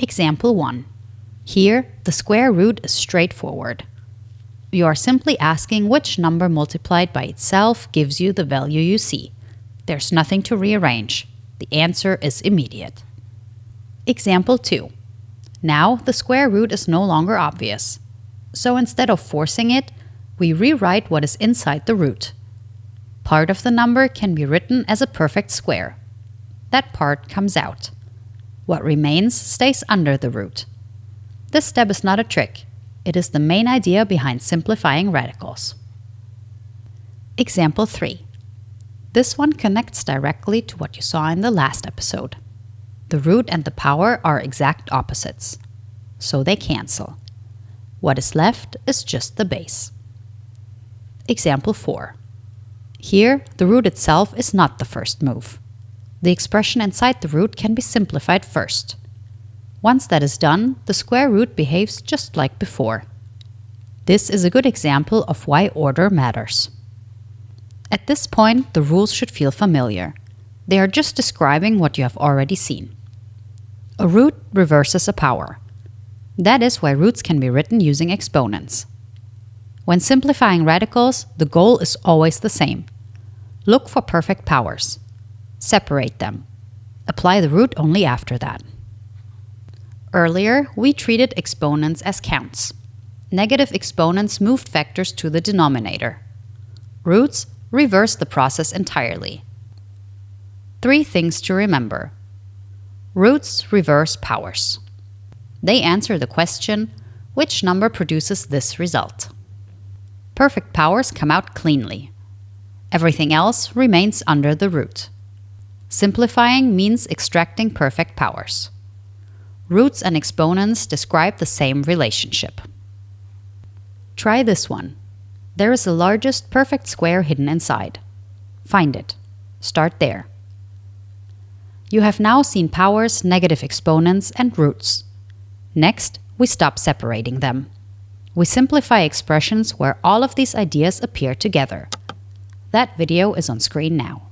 Example 1. Here, the square root is straightforward. You are simply asking which number multiplied by itself gives you the value you see. There's nothing to rearrange. The answer is immediate. Example 2. Now, the square root is no longer obvious. So instead of forcing it, we rewrite what is inside the root. Part of the number can be written as a perfect square. That part comes out. What remains stays under the root. This step is not a trick. It is the main idea behind simplifying radicals. Example 3. This one connects directly to what you saw in the last episode. The root and the power are exact opposites, so they cancel. What is left is just the base. Example 4. Here, the root itself is not the first move. The expression inside the root can be simplified first. Once that is done, the square root behaves just like before. This is a good example of why order matters. At this point, the rules should feel familiar. They are just describing what you have already seen. A root reverses a power. That is why roots can be written using exponents. When simplifying radicals, the goal is always the same. Look for perfect powers. Separate them. Apply the root only after that. Earlier, we treated exponents as counts. Negative exponents moved factors to the denominator. Roots reverse the process entirely. 3 things to remember. Roots reverse powers. They answer the question, which number produces this result? Perfect powers come out cleanly. Everything else remains under the root. Simplifying means extracting perfect powers. Roots and exponents describe the same relationship. Try this one. There is the largest perfect square hidden inside. Find it. Start there. You have now seen powers, negative exponents, and roots. Next, we stop separating them. We simplify expressions where all of these ideas appear together. That video is on screen now.